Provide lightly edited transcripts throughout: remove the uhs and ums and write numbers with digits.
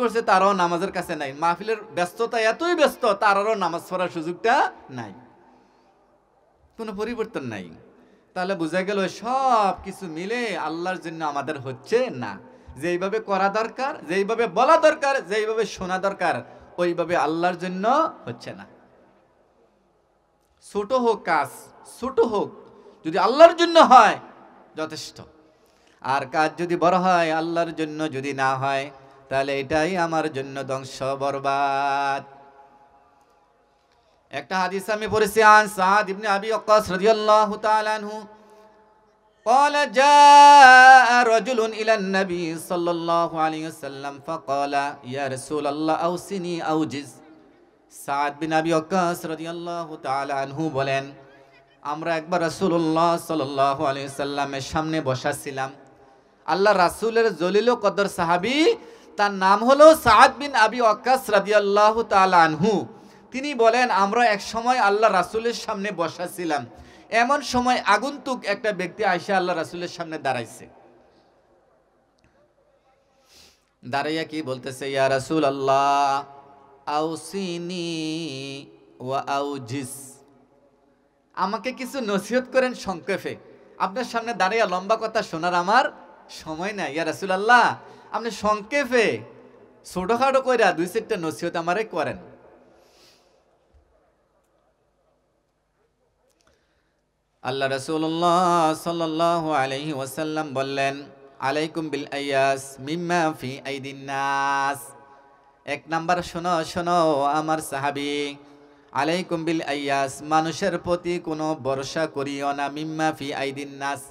করছে তারাও নামাজের কাছে নাই, মাহফিলের ব্যস্ততা এতই ব্যস্ত তারারও নামাজ পড়ার সুযোগটা নাই, কোনো পরিবর্তন নাই। তাহলে বোঝা গেল সব কিছু মিলে আল্লাহর জন্য আমাদের হচ্ছে না। যেইভাবে করা দরকার, যেইভাবে বলা দরকার, যেইভাবে শোনা দরকার, ওইভাবে আল্লাহর জন্য হচ্ছে না। ছোট হোক কাজ, ছোট হোক, যদি আল্লাহর জন্য হয় যথেষ্ট। আর কাজ যদি বড় হয়, আল্লাহর জন্য যদি না হয়, তাহলে এটাই আমার জন্য ধ্বংস, বরবাদ। একটা হাদিস আমি পড়েছি, আন সাদ ইবনে আবি ওয়াক্কাস রাদিয়াল্লাহু তাআলা আনহু قال جاء رجل إلى النبي صلى الله عليه وسلم فقال يا رسول الله أوصني أوجز। সাদ বিন আবি ওয়াক্কাস রাদিয়াল্লাহু তাআলা আনহু বলেন, আমরা একবার রাসূলুল্লাহ সাল্লাল্লাহু আলাইহি সাল্লামের সামনে বসা ছিলাম। আল্লাহ রাসূলের জলিল ও কদর সাহাবী, তার নাম হলো সাদ বিন আবি ওয়াক্কাস রাদিয়াল্লাহু তাআলা আনহু। তিনি বলেন, আমরা এক সময় আল্লাহ রাসূলের সামনে বসা ছিলাম, এমন সময় আগন্তুক একটা ব্যক্তি আইসা আল্লাহ রাসূলের সামনে দাঁড়াইছে। দাঁড়াইয়া কি বলতেছে, ইয়া রাসূলুল্লাহ আউসিনি ওয়া আউজিস, আমাকে কিছু নসিহত করেন সংক্ষেপে, আপনার সামনে দাঁড়াইয়া লম্বা কথা শোনার আমার সময় নাই। ইয়া রাসূলুল্লাহ আপনি সংক্ষেপে ছোটখাটো কইরা দুই চারটা নসিহত আমারে করেন। আল্লাহ রাসূলুল্লাহ সাল্লাল্লাহু আলাইহি ওয়াসাল্লাম বললেন, আলাইকুম বিল আয়াস মিম্মা ফি আইদিন নাস। এক নাম্বার শোনো শোনো আমার সাহাবী, আলাইকুম বিল আয়াস, মানুষের প্রতি কোনো ভরসা করিও না, মিম্মা ফি আইদিন নাস,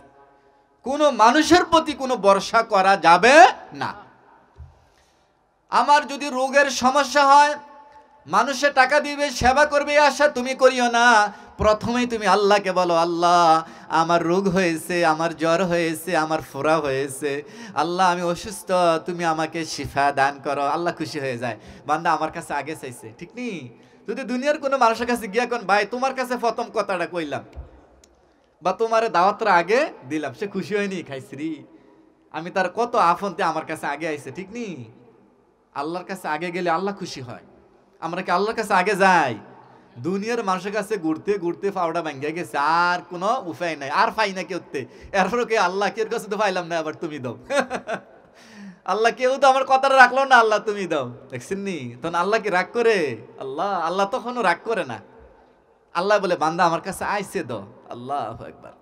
কোনো মানুষের প্রতি কোনো ভরসা করা যাবে না। আমার যদি রোগের সমস্যা হয়, মানুষে টাকা দিবে, সেবা করবে, আশা তুমি করিও না। প্রথমেই তুমি আল্লাহকে বলো, আল্লাহ আমার রোগ হয়েছে, আমার জ্বর হয়েছে, আমার ফোড়া হয়েছে, আল্লাহ আমি অসুস্থ, তুমি আমাকে শিফা দান করো। আল্লাহ খুশি হয়ে যায়, বান্দা আমার কাছে আগে চাইছে। ঠিক নি? যদি দুনিয়ার কোনো মানুষের কাছে গিয়া কোন ভাই তোমার কাছে প্রথম কথাটা কইলাম বা তোমার দাওয়াতটা আগে দিলাম, সে খুশি হয়নি, খাইছিরি আমি তার কত আফন্তে আমার কাছে আগে আইছে। ঠিক নি? আল্লাহর কাছে আগে গেলে আল্লাহ খুশি হয়। আমরা কি আল্লাহর কাছে আগে যাই? দুনিয়ার মানুষের কাছে ঘুরতে ঘুরতে পাউডা ভাঙ্গিয়া গেছে, আর কোনো উপায় নাই, আর পাই না কেউতে। এরপরে কে আল্লাহ কেউ কাছে তো পাইলাম না, আবার তুমি দাও। আল্লাহ কেউ তো আমার কথাটা রাখলো না, আল্লাহ তুমি দাও। দেখছেন নি? তখন আল্লাহ কি রাগ করে? আল্লাহ তখনও রাগ করে না। আল্লাহ বলে, বান্দা আমার কাছে আইছে দাও। আল্লাহু আকবার।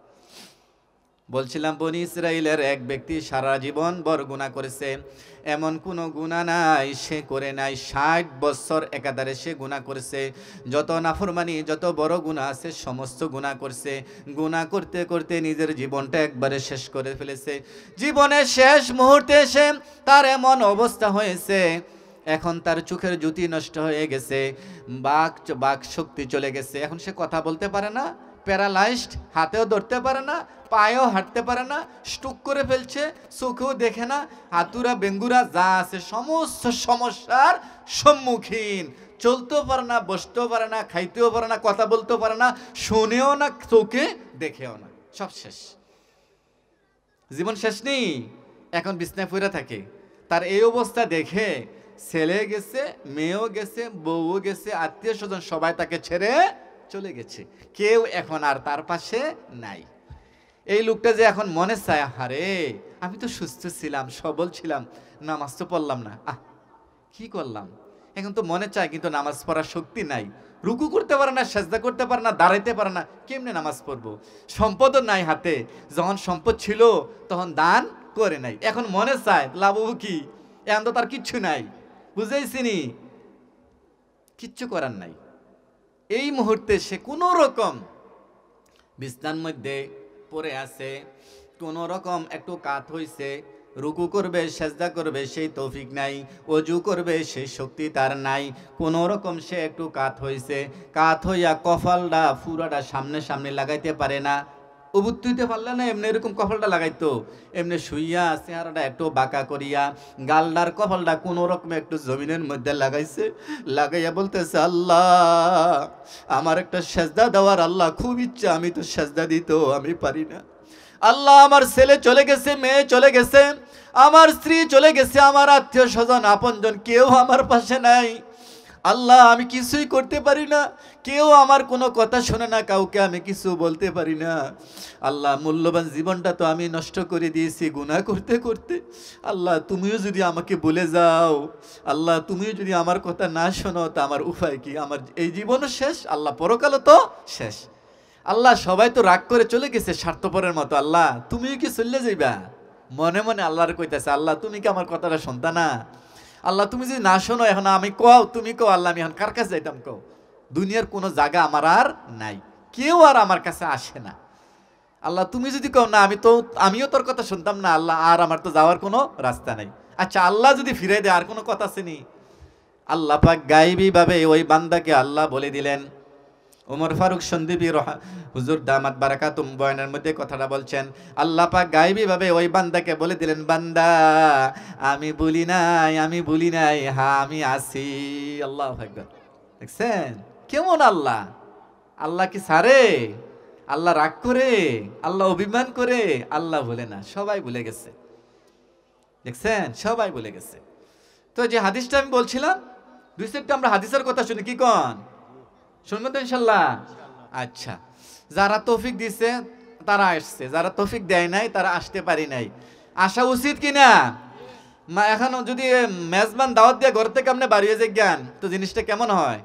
বলছিলাম, বনি ইসরাইলের এক ব্যক্তি সারা জীবন বড় গুনাহ করেছে, এমন কোনো গুনাহ নাই সে করে নাই। 60 বছর একাধারে সে গুনাহ করেছে, যত নাফরমানি, যত বড় গুনাহ আছে সমস্ত গুনাহ করছে। গুনাহ করতে করতে নিজের জীবনটা একবারে শেষ করে ফেলেছে। জীবনের শেষ মুহূর্তে এসে তার এমন অবস্থা হয়েছে, এখন তার চোখের জ্যোতি নষ্ট হয়ে গেছে, বাক শক্তি চলে গেছে, এখন সে কথা বলতে পারে না, প্যারালাইজড, হাতেও ধরতে পারে না, পায়েও হাঁটতে পারে না, স্ট্রোক করে ফেলছে, চোখেও দেখে না, হাতুরা বেঙ্গুরা যা আছে সমস্ত সমস্যার সম্মুখীন। চলতেও পারে না, বসতেও পারে না, খাইতেও পারে না, কথা বলতেও পারে না, শুনেও না, চোখে দেখেও না, সব শেষ, জীবন শেষ নেই। এখন বিছনায় পড়ে থাকে। তার এই অবস্থা দেখে ছেলে গেছে, মেয়েও গেছে, বউও গেছে, আত্মীয় স্বজন সবাই তাকে ছেড়ে চলে গেছে, কেউ এখন আর তার পাশে নাই। এই লোকটা যে এখন মনে চায়, হারে আমি তো সুস্থ ছিলাম, সবল ছিলাম, নামাজ তো পড়লাম না, কি করলাম। এখন তো মনে চায়, কিন্তু নামাজ পড়ার শক্তি নাই, রুকু করতে পারে না, সেজদা করতে পারে না, দাঁড়াইতে পারে না, কেমনে নামাজ পড়বো। সম্পদও নাই হাতে, যখন সম্পদ ছিল তখন দান করে নাই, এখন মনে চায়, লাভ কি, এখন তো তার কিচ্ছু নাই, বুঝেছিনি, কিচ্ছু করার নাই। এই মুহূর্তে সে কোনো রকম বিছনার মধ্যে পড়ে আছে, কোনো রকম একটু কাত হইছে, রুকু করবে, সেজদা করবে সেই তৌফিক নাই, ওযু করবে সেই শক্তি তার নাই, কোনো রকম সে একটু কাত হইছে, কাত হইয়া কপালটা পুরাটা সামনে সামনে লাগাইতে পারে না, উবুত হইতে পারলে না, এমনি এরকম কপালটা লাগাইতো, এমনি শুইয়া চেহারাটা একটু বাঁকা করিয়া গালডার কপালটা কোনো রকম একটু জমিনের মধ্যে লাগাইছে, লাগাইয়া বলতেছে, আল্লাহ আমার একটা সেজদা দেওয়ার আল্লাহ খুব ইচ্ছা, আমি তো সেজদা দিত আমি পারি না, আল্লাহ আমার ছেলে চলে গেছে, মেয়ে চলে গেছে, আমার স্ত্রী চলে গেছে, আমার আত্মীয় স্বজন আপনজন কেউ আমার পাশে নাই। আল্লাহ আমি কিছুই করতে পারি না, কেউ আমার কোনো কথা শোনে না, কাউকে আমি কিছু বলতে পারি না। আল্লাহ মূল্যবান জীবনটা তো আমি নষ্ট করে দিয়েছি গুনাহ করতে করতে। আল্লাহ তুমিও যদি আমাকে বলে যাও, আল্লাহ তুমিও যদি আমার কথা না শোনো, তা আমার উপায় কি? আমার এই জীবনও শেষ, আল্লাহ পরকালও তো শেষ। আল্লাহ সবাই তো রাগ করে চলে গেছে স্বার্থপরের মতো, আল্লাহ তুমিও কি চলে যাইবা? মনে মনে আল্লাহর কইতেছে, আল্লাহ তুমি কি আমার কথাটা শুনতা না? আল্লাহ তুমি যদি না শোনো, এখন আমি কও, তুমি কও, আল্লাহ আমি এখন কার কাছে যাইতাম কও? দুনিয়ার কোনো জায়গা আমার আর নাই, কেউ আর আমার কাছে আসে না। আল্লাহ তুমি যদি কও না, আমিও তোর কথা শুনতাম না, আল্লাহ আর আমার তো যাওয়ার কোনো রাস্তা নাই। আচ্ছা আল্লাহ যদি ফিরে দেয়, আর কোনো কথা আসেনি? আল্লাহ পাক গায়েবী ভাবে ওই বান্দাকে আল্লাহ বলে দিলেন। ওমর ফারুক সন্দীপী হুজুর দামাত বারাকাতুম বয়ানের মধ্যে কথাটা বলছেন। আল্লাহ পাক গায়েবী ভাবে ওই বান্দাকে বলে দিলেন, বান্দা আমি বলি নাই, হ্যাঁ আমি আছি। আল্লাহু আকবার। দেখছেন কেমন আল্লাহ? আল্লাহ কি ছাড়ে? আল্লাহ রাগ করে? আল্লাহ অভিমান করে? আল্লাহ বলে না, সবাই ভুলে গেছে। দেখছেন সবাই ভুলে গেছে। তো যে হাদিসটা আমি বলছিলাম, দুই সেটটা আমরা হাদিসের কথা শুনি, কি কন? শুনবেন তো ইনশাল্লাহ? আচ্ছা, যারা তৌফিক দিছে তারা আসছে, যারা তৌফিক দেয় নাই তারা আসতে পারি নাই। আসা উচিত কিনা? এখন যদি মেজবান দাওয়াত দিয়ে ঘর থেকে আপনি বাড়িয়ে যে জ্ঞান, তো জিনিসটা কেমন হয়?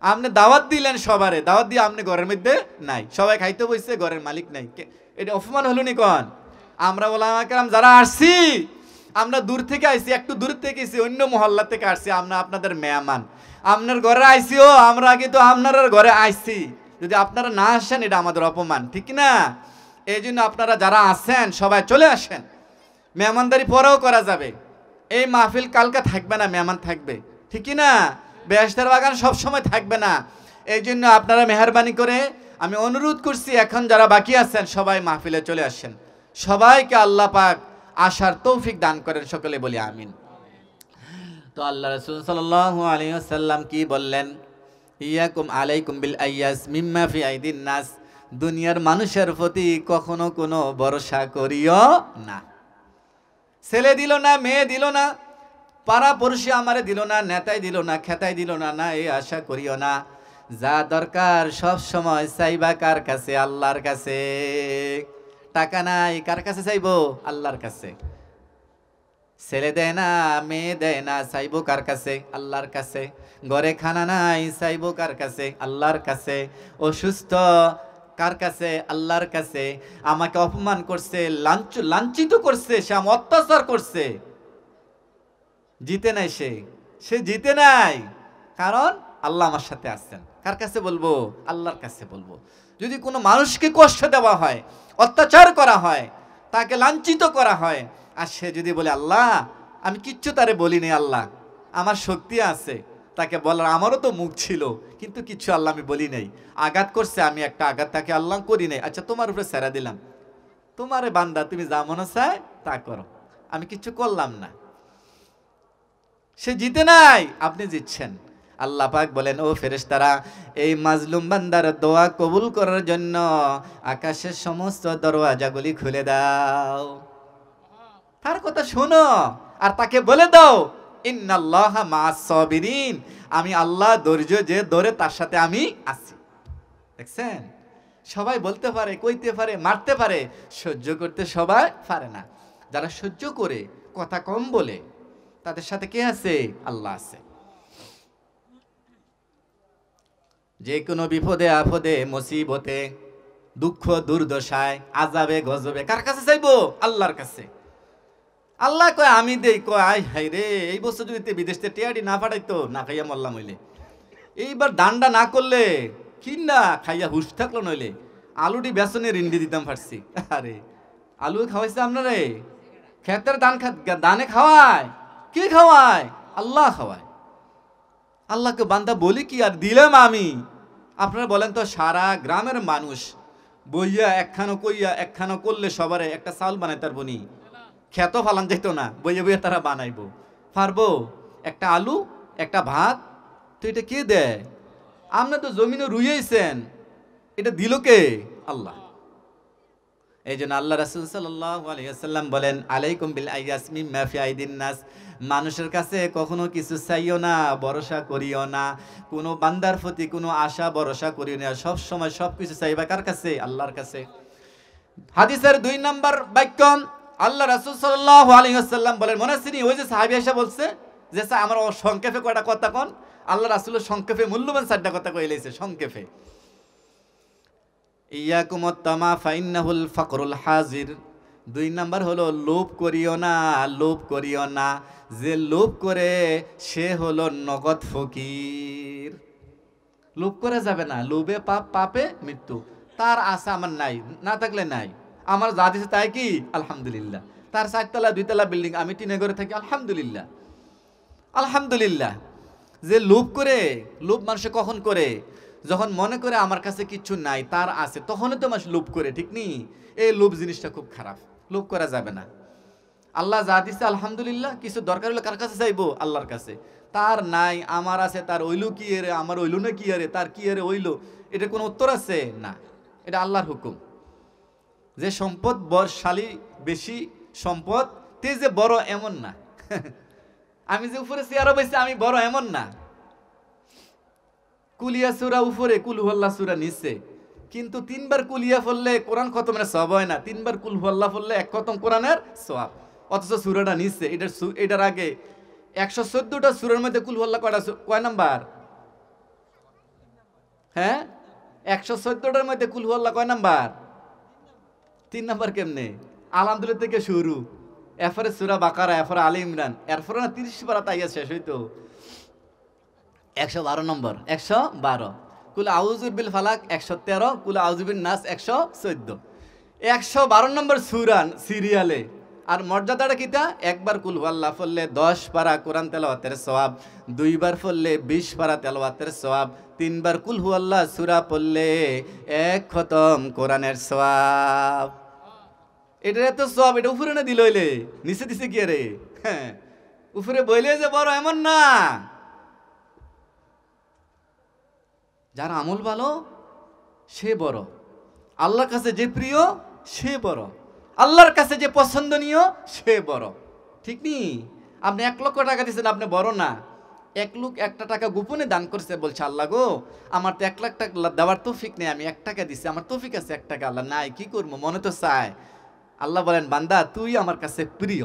আপনি দাওয়াত দিলেন সবারে, দাওয়াত দিয়ে আপনি ঘরের মধ্যে নাই, সবাই খাইতে বসছে, ঘরের মালিক নাই, এটা অপমান হলো নি কন? আমরা ওলামা কেরাম যারা আসছি, আমরা দূর থেকে আইছি, একটু দূর থেকে আইছি, অন্য মহল্লা থেকে আসছি, আমরা আপনাদের মেহমান, আপনার ঘরে আইসিও, আমরা আগে তো আপনার ঘরে আইছি, যদি আপনারা না আসেন এটা আমাদের অপমান, ঠিক না? এই জন্য আপনারা যারা আছেন সবাই চলে আসেন, মেহমানদারি পরেও করা যাবে। এই মাহফিল কালকে থাকবে না, মেহমান থাকবে, ঠিক না? বেহেশতের বাগান সব সময় থাকবে না। এই জন্য আপনারা মেহরবানি করে আমি অনুরোধ করছি, এখন যারা বাকি আছেন সবাই মাহফিলে চলে আসেন। সবাইকে আল্লাহ পাক আসার তৌফিক দান করেন, সকলে বলি আমিন। তো আল্লাহ রাসূল সাল্লাল্লাহু আলাইহি ওয়াসাল্লাম কি বললেন? ইয়াকুম আলাইকুম বিল আইয়াস মিম্মা ফি আইদিন নাস, দুনিয়ার মানুষের প্রতি কখনো কোনো ভরসা করিও না। ছেলে দিল না, মেয়ে দিল না, পাড়া পড়শি আমারে দিল না, নেতাই দিল না, খেতাই দিল না, না এই আশা করিও না। যা দরকার সব সময় চাইবা কার কাছে? আল্লাহর কাছে। টাকা নাই, কার কাছে চাইবো? আল্লাহর কাছে। ছেলে দেয় না, মেয়ে দেয় না, চাইবো কার কাছে? আল্লাহর কাছে। ঘরে খানা নাই, চাইবো কার কাছে? আল্লাহর কাছে। অসুস্থ, কার কাছে? আল্লাহর কাছে। আমাকে অপমান করছে, লাঞ্ছিত করছে, সে আমার অত্যাচার করছে, জিতে নাই, সে জিতে নাই, কারণ আল্লাহ আমার সাথে আছেন। কার কাছে বলবো? আল্লাহর কাছে বলবো। যদি কোনো মানুষকে কষ্ট দেওয়া হয়, অত্যাচার করা হয়, তাকে লাঞ্ছিত করা হয়, আর সে যদি বলে আল্লাহ আমি কিচ্ছু তারে বলিনি, আল্লাহ আমার শক্তি আছে তাকে বলার, আমারও তো মুখ ছিল, কিন্তু কিচ্ছু আল্লাহ আমি বলি নাই, আঘাত করছে, আমি একটা আঘাত তাকে আল্লাহ করি নাই, আচ্ছা তোমার উপরে ছেড়ে দিলাম, তোমারে বান্দা তুমি যা মনে চায় তা করো, আমি কিচ্ছু করলাম না। সে জিতে নাই, আপনি জিতছেন। আল্লাহ পাক বলেন, ও ফেরেশতারা, এই মাজলুম বান্দার দোয়া কবুল করার জন্য আকাশের সমস্ত দরওয়াজাগুলি খুলে দাও। তার কথা শোনো আর তাকে বলে দাও, ইন্নাল্লাহা মা'আস সাবিরিন, আমি আল্লাহ ধৈর্য যে ধরে তার সাথে আমি আছি। দেখছেন, সবাই বলতে পারে, কইতে পারে, মারতে পারে, সহ্য করতে সবাই পারে না। যারা সহ্য করে, কথা কম বলে, তাদের সাথে কে আছে? আল্লাহ আছে। যে কোনো বিপদে আপদে, মুসিবতে, দুঃখ দুর্দশায়, আযাবে গজবে কার কাছে চাইবো? আল্লাহর কাছে। আল্লাহ কয় আমি দেই, কয় আয় হাই রে, এই বছর যদি বিদেশ থেকে টিয়াডি না পাঠাইতো, না খাইয়া মরলাম হইলে, এইবার দানটা না করলে কিনা খাইয়া হুশ থাকলো, নইলে আলুটি বেসনে রিন্ডি দিতাম পারছি। আরে আলু খাওয়াইছে আপনারে? খেতের দানে খাওয়ায়? কি খাওয়ায়? আল্লাহ খাওয়ায়। আল্লাহকে বান্দা বলি কি আর দিলাম আমি? আপনারা বলেন তো, সারা গ্রামের মানুষ বইয়া একখানো কইয়া একখানো করলে সবারে একটা চাউল বানাইতে পারবো নি? খেত ফালান যেত না, বইয়া বইয়া তারা বানাইবো, পারবো? একটা আলু, একটা ভাত, তো এটা কে দেয়? আপনি তো জমিনে রুইয়েছেন, এটা দিল কে? আল্লাহ। এই জন্য আল্লাহ রাসূল সাল্লাল্লাহু আলাইহি ওয়াসাল্লাম বলেন, আলাইকুম বিল আইয়াস মিম্মা ফি আইদিন নাস। মানুষের কাছে কখনো কিছু চাইও না, ভরসা করিও না, কোনো বান্দার প্রতি কোনো আশা ভরসা করিও না। সব সময় সব কিছু চাইবা কার কাছে? আল্লাহর কাছে। হাদিসের 2 নম্বর বাক্য, আল্লাহ রাসূল সাল্লাল্লাহু আলাইহি ওয়াসাল্লাম বলেন, মনে আছে নি ওই যে সাহাবী এসে বলছে যে আমার সংক্ষেপে কয়টা কথা কোন? আল্লাহ রাসূলের সংক্ষেপে মূল্যবান 4টা কথা কইলেছে সংক্ষেপে। ইয়াকুমুত তামা ফাইন্নাহুল ফাকরুল হাজির। 2 নাম্বার হলো লোভ করিও না, লোভ করিও না, যে লোভ করে সে হলো নগদ ফকির। লোভ করা যাবে না, লোভে পাপ, পাপে মৃত্যু। তার আশা আমার নাই, না থাকলে নাই। আমার যা দিছে তাই কি আলহামদুলিল্লাহ। তার 4 তলা 2 তলা বিল্ডিং, আমি টিনে ঘরে থাকি আলহামদুলিল্লাহ, আলহামদুলিল্লাহ। যে লোভ করে, লোভ মানুষে কখন করে? যখন মনে করে আমার কাছে কিছু নাই, তার আছে, তখনই তো মানুষ লোভ করে, ঠিক নি? এই লোভ জিনিসটা খুব খারাপ, লোভ করা যাবে না। আল্লাহ যা দিচ্ছে আলহামদুলিল্লাহ, কিছু দরকার হলে কার কাছে চাইবো? আল্লাহর কাছে। তার নাই, আমার আছে, তার ওইলো কি এরে, আমার ওইলো না কি আরে, তার কি আরে ওইলো, এটা কোনো উত্তর আছে? না, এটা আল্লাহর হুকুম। যে সম্পদ বরশালী, বেশি সম্পদ তে যে বড় এমন না। আমি যে উপরে চেয়ারও বসে আমি বড় এমন না। কুলিয়া সূরা উপরে, কুল হুয়াল্লাহ সূরা নিচে, কিন্তু 3 বার কুলিয়া পড়লে কোরআন খতমের সওয়াব হয় না, 3 বার কুল হুয়াল্লাহ পড়লে 1 খতম কোরআনের সওয়াব। অথচ সূরাটা নিচে, এটার আগে 114টা সূরার মধ্যে কুল হুয়াল্লাহ কয় নাম্বার? হ্যাঁ, 114টার মধ্যে কুল হুয়াল্লাহ কয় নাম্বার? 3 নাম্বার। কেমনে? আলহামদুলিল্লাহ থেকে শুরু, এরপরে সূরা বাকারা, এরপরে আলে ইমরান, এরপরে না 30 পারা তাইয়া শেষ হইতো। 112 নম্বর, 112। কুল আউযু বিল ফালাক 113, কুল আউযু বিন নাস 114। 112 নম্বর সূরা সিরিয়ালে। আর মর্যাদাটা কিটা? একবার কুল হুয়াল্লাহ পড়লে 10 পারা কোরআন তেলাওয়াতের সওয়াব, 2 বার পড়লে 20 পারা তেলাওয়াতের সওয়াব, 3 বার কুল হুয়াল্লাহ সূরা পড়লে 1 খতম কোরআনের সওয়াব। এটা এত সওয়াব, এটা উপরে না দিল হইলে নিচে দিছে কি রে? হ্যাঁ, উপরে বইলে যে বড় এমন না। যার আমল ভালো সে বড়, আল্লাহর কাছে যে প্রিয় সে বড়, আল্লাহর কাছে যে পছন্দনীয় সে বড়, ঠিক নি? আপনি 1 লক্ষ টাকা দিচ্ছেন, আপনি বড় না। 1 লোক 1টা টাকা গোপনে দান করছে, বলছে আল্লাহ গো আমার তো 1 লাখ টাকা দেওয়ার তৌফিক নেই, আমি 1 টাকা দিচ্ছি, আমার তৌফিক আছে 1 টাকা। আল্লাহ নাই, কি করবো, মনে তো চায়। আল্লাহ বলেন, বান্দা তুই আমার কাছে প্রিয়,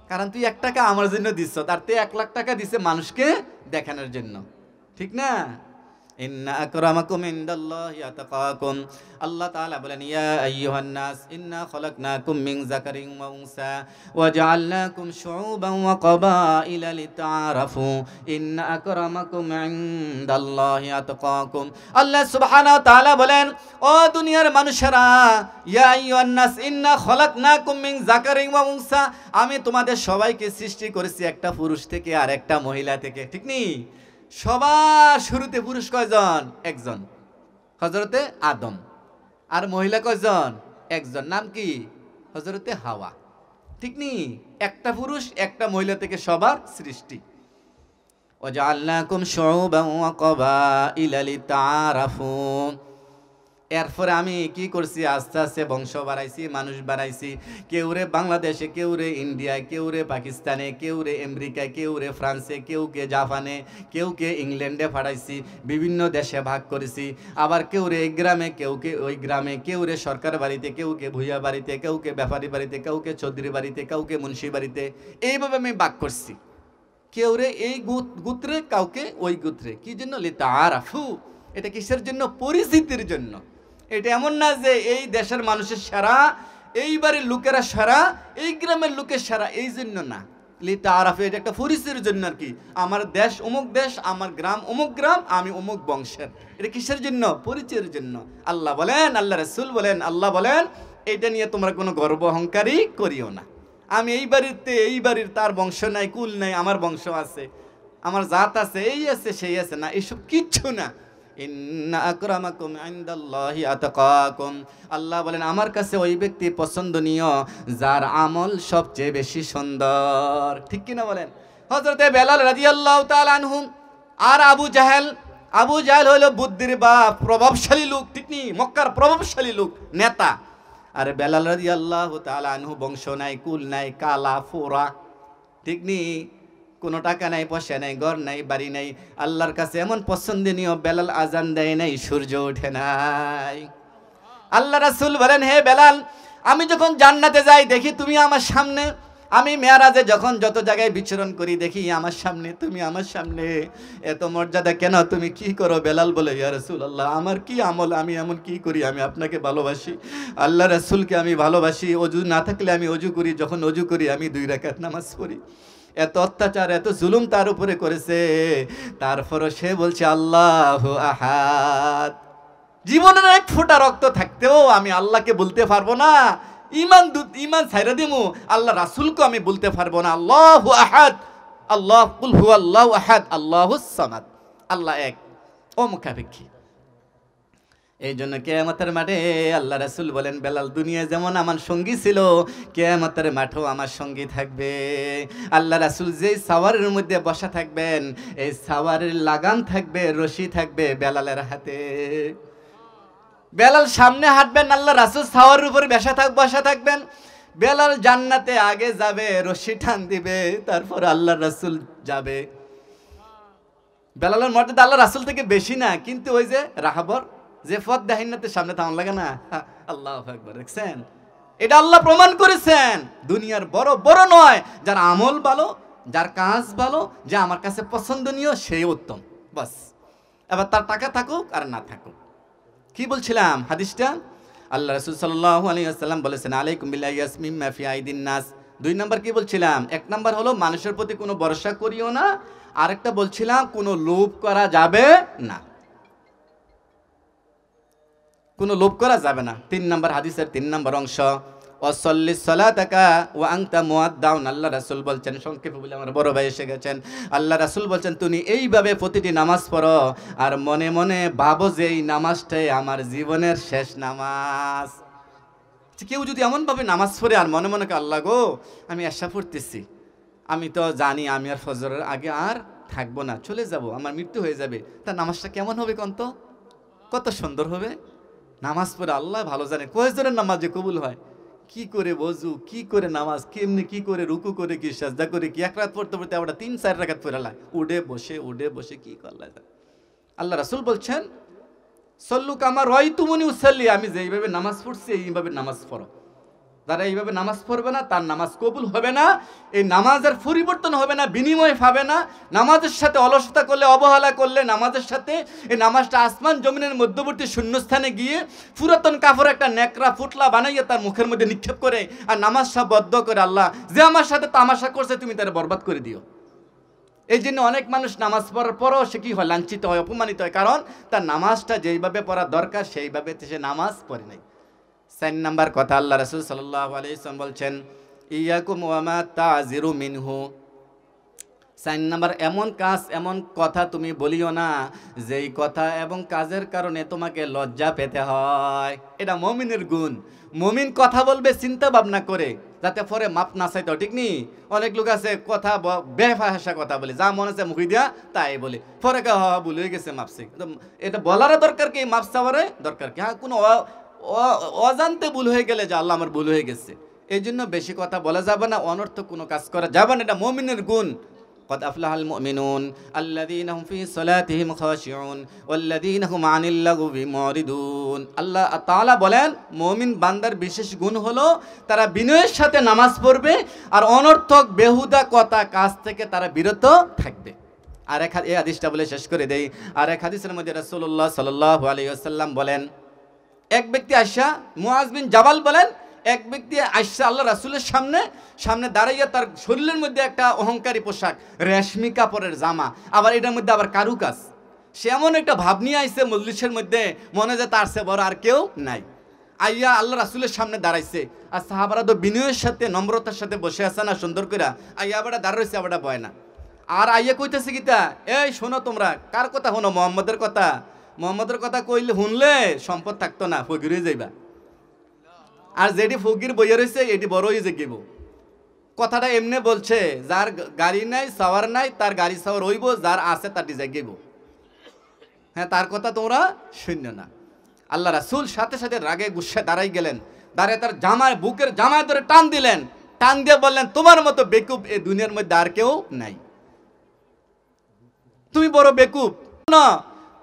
কারণ তুই 1 টাকা আমার জন্য দিচ্ছ, আর তুই 1 লাখ টাকা দিছে মানুষকে দেখানোর জন্য, ঠিক না? ইন্না আকরামাকুম ইনদাল্লাহি আতকাকুম। আল্লাহ তাআলা বলেন, ইয়া আইয়ুহান নাস ইন্না খলাকনাকুম মিন যাকারিন ওয়া উনসা ওয়া জাআলনাকুম শুউবান ওয়া ক্বাবাইলা লিতাআরাফু ইন্না আকরামাকুম ইনদাল্লাহি আতকাকুম। আল্লাহ সুবহানাহু ওয়া তাআলা বলেন, ও দুনিয়ার মানুষেরা, ইয়া আইয়ুহান নাস ইন্না খলাকনাকুম মিন যাকারিন ওয়া উনসা, আমি তোমাদের সবাইকে সৃষ্টি করেছি একটা পুরুষ থেকে আর একটা মহিলা থেকে, ঠিক নি? সবার শুরুতে পুরুষ কয়জন? একজন, হযরতে আদম। আর মহিলা কয়জন? একজন, নাম কি? হযরতে হাওয়া, ঠিক নি? একটা পুরুষ একটা মহিলা থেকে সবার সৃষ্টি। ওয়াজআলনাকুম শুউবান ওয়া ক্বাবাইলা লিতাআরাফু। এরপরে আমি কি করছি? আস্তে আস্তে বংশ বাড়াইছি, মানুষ বাড়াইছি। কেউ রে বাংলাদেশে, কেউ রে ইন্ডিয়ায়, কেউ রে পাকিস্তানে, কেউ রে আমেরিকায়, কেউ রে ফ্রান্সে, কেউ কে জাপানে, কেউ কে ইংল্যান্ডে পাঠাইছি, বিভিন্ন দেশে ভাগ করেছি। আবার কেউ রে এই গ্রামে, কেউ কে ওই গ্রামে, কেউ রে সরকার বাড়িতে, কেউ কে ভূঁইয়া বাড়িতে, কেউ কে ব্যাপারী বাড়িতে, কেউ কে চৌধুরী বাড়িতে, কেউ কে মুন্সি বাড়িতে। এইভাবে আমি ভাগ করছি। কেউ রে এই গোত্রে, কাউকে ওই গোত্রে। কি জন্য? লিতাআরাফু। এটা কিসের জন্য? পরিচিতির জন্য। এটা এমন না যে এই দেশের মানুষের সারা, এই বাড়ির লোকেরা সারা, এই গ্রামের লোকের সারা, এই জন্য না। লিতাআরাফু, এটা একটা পরিচয়ের জন্য আর কি। আমার দেশ অমুক দেশ, আমার গ্রাম অমুক গ্রাম, আমি অমুক বংশের। এটা কিসের জন্য? পরিচয়ের জন্য। আল্লাহ বলেন, আল্লাহ রাসূল বলেন, আল্লাহ বলেন, এটা নিয়ে তোমরা কোনো গর্ব অহংকারই করিও না। আমি এই বাড়িতে, এই বাড়ির তার বংশ নাই, কুল নাই, আমার বংশ আছে, আমার জাত আছে, এই আছে সেই আছে, না, এসব কিচ্ছু না। ইন্না আকরামাকুম ইনদাল্লাহি আতকাকুম। আল্লাহ বলেন, আমার কাছে ওই ব্যক্তি পছন্দনীয় যার আমল সবচেয়ে বেশি সুন্দর, ঠিক কিনা বলেন? হযরতে বেলাল রাদিয়াল্লাহু তাআলা আনহু আর আবু জাহেল হলো বুদ্ধির বাপ, প্রভাবশালী লোক, ঠিক নি? মক্কার প্রভাবশালী লোক, নেতা। আর বেলাল রাদিয়াল্লাহু তাআলা আনহু বংশ নাই, কুল নাই, কালা ফোরা, ঠিক নি, কোনো টাকা নাই, পয়সা নাই, ঘর নাই, বাড়ি নাই। আল্লাহর কাছে এমন পছন্দনীয়, বেলাল আজান দেয় নাই, সূর্য ওঠে নাই। আল্লাহ রাসূল বলেন, হে বেলাল, আমি যখন জান্নাতে যাই দেখি তুমি আমার সামনে, আমি মেরাজে যখন যত জায়গায় বিচরণ করি দেখি আমার সামনে, তুমি আমার সামনে, এত মর্যাদা কেন? তুমি কি করো? বেলাল বলে, ইয়া রাসূলুল্লাহ, আমার কি আমল, আমি এমন কি করি, আমি আপনাকে ভালোবাসি, আল্লাহ রাসূলকে আমি ভালোবাসি, অজু না থাকলে আমি অজু করি, যখন অজু করি আমি 2 রাকাত নামাজ পড়ি। এত অত্যাচার, এত জুলুম তার উপরে করেছে, তারপরও সে বলছে আল্লাহু আহাদ। জীবনের এক ফোঁটা রক্ত থাকতেও আমি আল্লাহকে বলতে পারবো না, ইমান ছাইরা দিমু, আল্লাহ রাসূলকে আমি বলতে পারবো না আল্লাহু আহাদ, আল্লাহ কুল হুয়াল্লাহু আহাদ আল্লাহুস সামাদ, আল্লাহ এক, অমুখাপেক্ষী। এই জন্য কিয়ামতের মাঠে আল্লাহ রাসূল বলেন, বেলাল দুনিয়া যেমন আমার সঙ্গী ছিল, কিয়ামতের মাঠেও আমার সঙ্গী থাকবে। আল্লাহ রাসূল যেই সাওয়ারের মধ্যে বসা থাকবেন, এই সাওয়ারের লাগাম থাকবে, রশি থাকবে বেলালের হাতে। বেলাল সামনে হাঁটবেন, আল্লাহ রাসূল সাওয়ারের উপর বসা থাকবেন। বেলাল জান্নাতে আগে যাবে, রশি টান দিবে, তারপর আল্লাহ রাসূল যাবে। বেলালের মর্যাদা আল্লাহ রাসূল থেকে বেশি না, কিন্তু ওই যে রাহাবর যে পথ দেখাইনাতে সামনে থামান লাগে না, আল্লাহু আকবার, দেখছেন? এটা আল্লাহ প্রমাণ করেছেন, দুনিয়ার বড় বড় নয়, যার আমল ভালো, যার কাজ ভালো, যে আমার কাছে পছন্দনীয়, সেই উত্তম, বাস। এবার তার টাকা থাকুক আর না থাকুক। কি বলছিলাম হাদিসটা? আল্লাহ রাসূল সাল্লাল্লাহু আলাইহি ওয়াসাল্লাম বলেছেন, আলাইকুম বিল্লাহি মিম্মা ফি আইদিন নাস। 2 নাম্বার কি বলছিলাম? 1 নাম্বার হলো মানুষের প্রতি কোনো ভরসা করিও না, আরেকটা বলছিলাম কোনো লোভ করা যাবে না, কোনো লোভ করা যাবে না। 3 নাম্বার হাদিসের 3 নাম্বার অংশ, ওয়াসাল্লি সালাতাকা ওয়া আনতা মুআদ্দাউন। আল্লাহ রাসূল বলছেন, সংক্ষেপে বলে আমার বড় ভাই এসে গেছেন, আল্লাহ রাসূল বলছেন, তুমি এইভাবে প্রতিটি নামাজ পড়ো আর মনে মনে ভাবো যে এই নামাজটাই আমার জীবনের শেষ নামাজ। কেউ যদি এমনভাবে নামাজ পড়ে আর মনে মনে, আল্লাহ গো, আমি এশা পড়তেছি, আমি তো জানি আমি আর ফজরের আগে আর থাকবো না, চলে যাব, আমার মৃত্যু হয়ে যাবে, তার নামাজটা কেমন হবে কন্ত? কত সুন্দর হবে। নামাজ পড়ে আল্লাহ ভালো জানে কয়েকজনের নামাজ যে কবুল হয়, কি করে বজু, কি করে নামাজ, কেমনি কি করে রুকু করে, কি সাজদা করে, কি এক রাত পড়তে পড়তে আমরা 3-4 রাকাত পড়ে লাই, উঠে বসে কি করলা। আল্লাহ রাসূল বলছেন, সল্লু কামা রাআইতুমুনি উসাল্লি, আমি যেইভাবে নামাজ পড়ছি এইভাবে নামাজ পড়ো। যারা এইভাবে নামাজ পড়বে না তার নামাজ কবুল হবে না, এই নামাজের পরিবর্তন হবে না, বিনিময় পাবে না। নামাজের সাথে অলসতা করলে, অবহেলা করলে, নামাজের সাথে এই নামাজটা আসমান জমিনের মধ্যবর্তী শূন্যস্থানে গিয়ে পুরাতন কাপড় একটা নেকড়া ফুটলা বানাইয়া তার মুখের মধ্যে নিক্ষেপ করে আর নামাজটা বদ্ধ করে, আল্লাহ যে আমার সাথে তামাশা করছে তুমি তার বরবাদ করে দিও। এই জন্য অনেক মানুষ নামাজ পড়ার পরও সে কি হয়, লাঞ্ছিত হয়, অপমানিত হয়, কারণ তার নামাজটা যেইভাবে পড়া দরকার সেইভাবে সে নামাজ পড়ে নাই। 4 নাম্বার কথা, আল্লাহ রাসূল সাল্লাল্লাহু আলাইহি ওয়াসাল্লাম বলছেন, ইয়াকুম ওয়া মা তাজিরু মিনহু। 4 নাম্বার, এমন কাজ এমন কথা তুমি বলিও না যেই কথা এবং কাজের কারণে তোমাকে লজ্জা পেতে হয়। এটা মুমিনের গুণ। মুমিন কথা বলবে চিন্তা ভাবনা করে, যাতে পরে মাপ না চাইতে, ঠিক নি? অনেক লোক আছে কথা বেফাহাসা কথা বলে, যা মনে আছে মুখি দিয়া তাই বলে, পরে ভুল হয়ে গেছে মাপছে। এটা বলার দরকার কি, মাপ চাওয়ারে দরকার কি? হ্যাঁ, কোনো অজান্তে ভুল হয়ে গেলে যে আল্লাহ আমার ভুল হয়ে গেছে, এই জন্য বেশি কথা বলা যাবে না, অনর্থক কোনো কাজ করা যাবে না। এটা মুমিনের গুণ। قد أفلح المؤمنون الذين هم في صلاتهم خاشعون والذين هم عن اللغو معرضون। আল্লাহ তাআলা বলেন, মুমিন বান্দার বিশেষ গুণ হলো তারা বিনয়ের সাথে নামাজ পড়বে আর অনর্থক বেহুদা কথা কাজ থেকে তারা বিরত থাকবে। আর এই হাদিসটা বলে শেষ করে দেই। আর এক হাদিসের মধ্যে রাসূলুল্লাহ সাল্লাল্লাহু আলাইহি ওয়াসাল্লাম বলেন, এক ব্যক্তি আয়েশা, মুআজ বিন জাবাল বলেন, এক ব্যক্তি আয়েশা আল্লাহ রাসূলের সামনে দাঁড়াইয়া, তার শরীরের মধ্যে একটা অহংকারী পোশাক, রেশমি কাপড়ের জামা, আবার এটার মধ্যে আবার কারুকাজ। সে এমন একটা ভাব নিয়ে আইছে মজলিসের মধ্যে, মনে যে তার চেয়ে বড় আর কেউ নাই। আইয়া আল্লাহ রাসূলের সামনে দাঁড়াইছে, আর সাহাবারা তো বিনয়ের সাথে নম্রতার সাথে বসে আছে না সুন্দর করে, আইয়া আবার দাঁড়া রয়েছে, আবার বয় না। আর আইয়া কইতেছে গীতা, এই শোনো তোমরা, কার কথা শোনো? মুহাম্মদের কথা। মুহাম্মদের কথা কইলে শুনলে সম্পদ থাকতো না, ফকির হয়ে যাইবা। আর যেটি ফকির বইয়া রয়েছে এটি বড় হয়ে যাইব। কথাটা এমনি বলছে, যার গাড়ি নাই, সাওয়ার নাই, তার গাড়ি সাওয়ার হইব, যার আছে তার জাগিব। হ্যাঁ, তার কথা তোমরা শূন্য না। আল্লাহ রাসূল সাথে সাথে রাগে গুসে দাঁড়াই গেলেন, দাঁড়িয়ে তার জামায় বুকের জামায় ধরে টান দিলেন, টান দিয়ে বললেন তোমার মতো বেকুব এই দুনিয়ার মধ্যে আর কেউ নাই, তুমি বড় বেকুব না।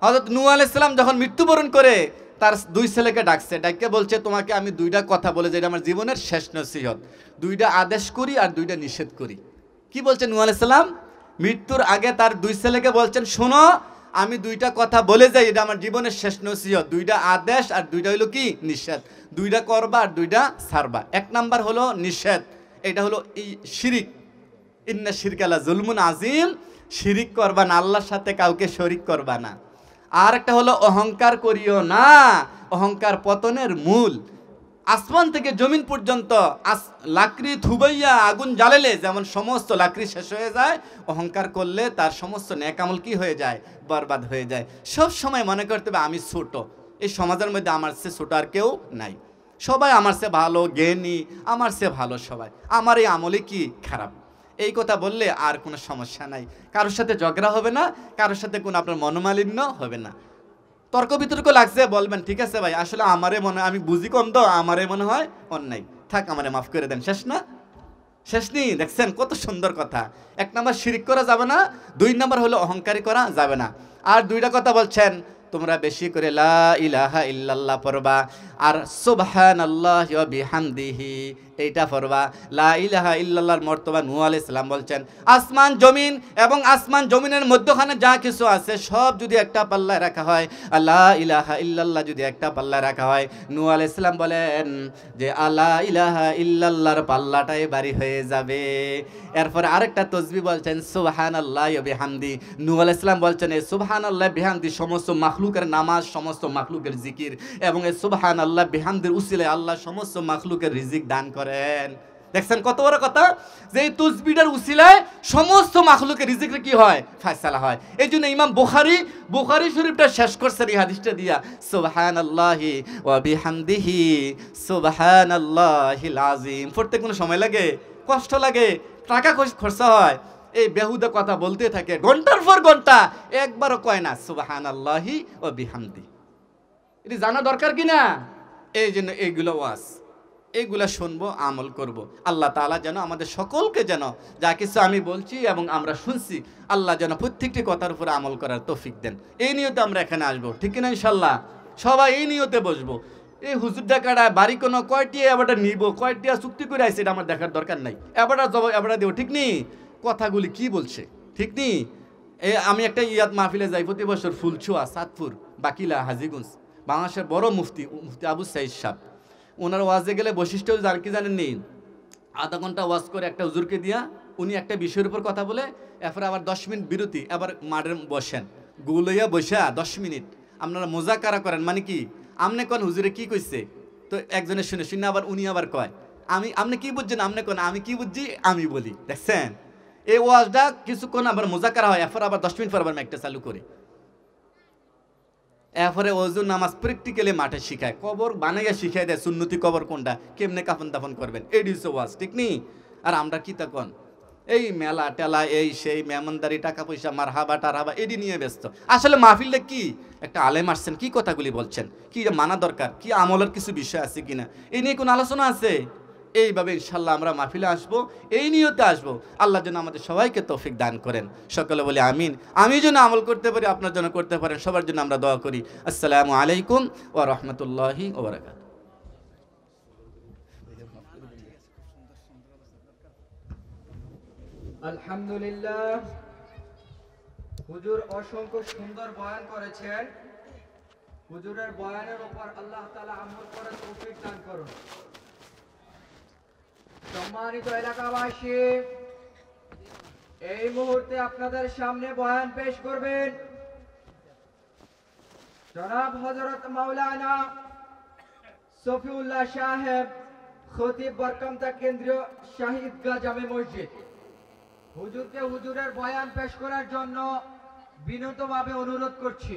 হযরত নূহ আলাইহিস সালাম যখন মৃত্যুবরণ করে তার দুই ছেলেকে ডাকছে, ডাকে বলছে তোমাকে আমি দুইটা কথা বলে যে এটা আমার জীবনের শেষ নসিহত, দুইটা আদেশ করি আর দুইটা নিষেধ করি। কি বলছেন নূহ আলাইহিস সালাম? মৃত্যুর আগে তার দুই ছেলেকে বলছেন শোনো আমি দুইটা কথা বলে যাই, এটা আমার জীবনের শেষ নসিহত, দুইটা আদেশ আর দুইটা হলো কি নিষেধ, দুইটা করবা আর দুইটা ছাড়বা। এক নাম্বার হলো নিষেধ, এটা হলো এই শিরিক, ইন্না শিরকা লা যুলমুন আযীম, শিরিক করবা না, আল্লাহর সাথে কাউকে শরীক করবা না। আর একটা হলো অহংকার করিও না, অহংকার পতনের মূল। আসমান থেকে জমিন পর্যন্ত লাকড়ি থুবাইয়া আগুন জ্বালালে যেমন সমস্ত লাকড়ি শেষ হয়ে যায়, অহংকার করলে তার সমস্ত নেক আমল কি হয়ে যায়? বরবাদ হয়ে যায়। সব সময় মনে করতে হবে আমি ছোট, এই সমাজের মধ্যে আমার চেয়ে ছোট আর কেউ নাই, সবাই আমার চেয়ে ভালো, জ্ঞানী আমার চেয়ে ভালো সবাই, আমার এই আমলে কি খারাপ। এই কথা বললে আর কোনো সমস্যা নাই, কারোর সাথে ঝগড়া হবে না, কারোর সাথে কোনো আপনার মনোমালিন্য হবে না। তর্ক বিতর্ক লাগছে বলবেন ঠিক আছে ভাই আসলে আমারে মনে হয় আমি বুঝি কম তো, আমারে মনে হয় অন্যায়, থাক আমারে মাফ করে দেন, শেষ না? শেষ নেই? দেখছেন কত সুন্দর কথা। এক নাম্বার শিরিক করা যাবে না, দুই নাম্বার হলো অহংকারী করা যাবে না। আর দুইটা কথা বলছেন তোমরা বেশি করে লা ইলাহা ইল্লাল্লাহ পড়বা আর সুবহানাল্লাহি ওয়া বিহামদিহি এইটা পড়বা। লা ইলাহা ইল্লাল্লাহর মর্তবা নূহ আলাইহিস সালাম বলছেন আসমান জমিন এবং আসমান জমিনের মধ্যখানে যা কিছু আছে সব যদি একটা পাল্লায় রাখা হয়, লা ইলাহা ইল্লাল্লাহ যদি একটা পাল্লায় রাখা হয়, নূহ আলাইহিস সালাম বলেন যে লা ইলাহা ইল্লাল্লাহর পাল্লাটাই ভারী হয়ে যাবে। এরপরে আরেকটা তাসবিহ বলছেন সুবহানাল্লাহি ওয়া বিহামদি। নূহ আলাইহিস সালাম বলছেন এই সুবহানাল্লাহি বিহামদি সমস্ত মাখলুকের নামাজ, সমস্ত মাখলুকের জিকির, এবং এই সুবহানাল্লাহ বিহামদির উসিলায় আল্লাহ সমস্ত মাখলুকের রিজিক দান করেন। দেখছেন কত বড় কথা, যে এই তাসবিহর উসিলায় সমস্ত মাখলুকের রিজিকের কি হয়? ফয়সালা হয়। এই জন্য ইমাম বুখারী শরীফটা শেষ করছেন এই হাদিসটা দিয়া সুবহানাল্লাহি ওয়া বিহামদিহি সুবহানাল্লাহিল আযীম। পড়তে কোনো সময় লাগে? কষ্ট লাগে, টাকা খরচা হয়, এই বেহুদা কথা বলতে থাকে ঘন্টার পর ঘন্টা, একবারও কয় না সুবহানাল্লাহি ওয়া বিহামদি। এটা জানা দরকার কি না? এই জন্য এইগুলো ওয়াজ, এইগুলা শুনবো, আমল করব। আল্লাহ তাআলা যেন আমাদের সকলকে যেন যা কিছু আমি বলছি এবং আমরা শুনছি, আল্লাহ যেন প্রত্যেকটি কথার উপরে আমল করার তৌফিক দেন। এই নিয়তে আমরা এখানে আসবো, ঠিক কিনা ইনশাল্লাহ? সবাই এই নিয়তে বসবো। এই হুজুর ডাকাডায় বাড়ি কোনো কয়টি এবারটা নিব, কয়টি চুক্তি করে আসছে এটা আমার দেখার দরকার নাই, এবারটা জবাব এবারটা দেবো, ঠিক নেই? কথাগুলি কি বলছে ঠিক নেই? আমি একটা ইয়াদ মাহফিলে যাই প্রতি বছর, ফুলছুয়া, সাতপুর, বাকিলা, হাজীগঞ্জ, বাংলাদেশের বড় মুফতি আবু সাইদ সাহেব, ওনার ওয়াজে গেলে বৈশিষ্ট্য যার কি জানেন নেই, আধা ঘন্টা ওয়াজ করে একটা হুজুরকে দিয়া উনি একটা বিষয়ের উপর কথা বলে, এরপরে আবার 10 মিনিট বিরতি, আবার মাঠে বসেন, গুলইয়া বসা 10 মিনিট আপনারা মোজাকারা করেন। মানে কি আমনে কোন হুজুরে কি কইছে, তো একজনের শুনে শুনে আবার উনি আবার কয় আপনি কি বুঝছেন, আমনে কোন আমি কি বুঝছি আমি বলি। দেখছেন এই ওয়াজটা কিছুক্ষণ আবার মোজাকারা হয়, এরপর আবার 10 মিনিট পর আবার একটা চালু করে, এরপরে ওযু নামাজ প্র্যাকটিক্যালি মাঠে শিখায়, কবর বানাইয়া শিখাই দেয় সুন্নতি কবর কোনটা, কেমনে কাফন দাফন করবেন, এডি হচ্ছে ওয়াজ, ঠিক নেই? আর আমরা কি তখন এই মেলা টেলা এই সেই মেহমানদারি টাকা পয়সা মারহাবা টারহাবা এডি নিয়ে ব্যস্ত। আসলে মাহফিলটা কি, একটা আলেম আসছেন, কি কথাগুলি বলছেন, কি মানা দরকার, কি আমলের কিছু বিষয় আছে কিনা, এই নিয়ে কোনো আলোচনা আছে? এইভাবে ইনশাল্লাহ আমরা মাহফিলে আসবো, এই নিয়তে আসবো। আল্লাহ যেন আমাদের সবাইকে তৌফিক দান করেন, সকলে বলি আমিন। আমি যেন আমল করতে পারি, আপনার জন্য করতে পারেন, সবার জন্য আমরা দোয়া করি। আসসালামু আলাইকুম ওয়া রাহমাতুল্লাহি ওয়া বারাকাতুহু। আলহামদুলিল্লাহ, হুজুর অসংখ্য সুন্দর বয়ান করেছেন। হুজুরের বয়ানের উপর আল্লাহ তাআলা আমল করার তৌফিক দান করুন। সম্মানিত এলাকাবাসী, এই মুহূর্তে আপনাদের সামনে বয়ান পেশ করবেন জনাব হযরত মাওলানা সফিউল্লাহ সাহেব, খতিব বরকামতা কেন্দ্রীয় শাহিদগাহ জামে মসজিদ। হুজুরকে হুজুরের বয়ান পেশ করার জন্য বিনীতভাবে অনুরোধ করছি।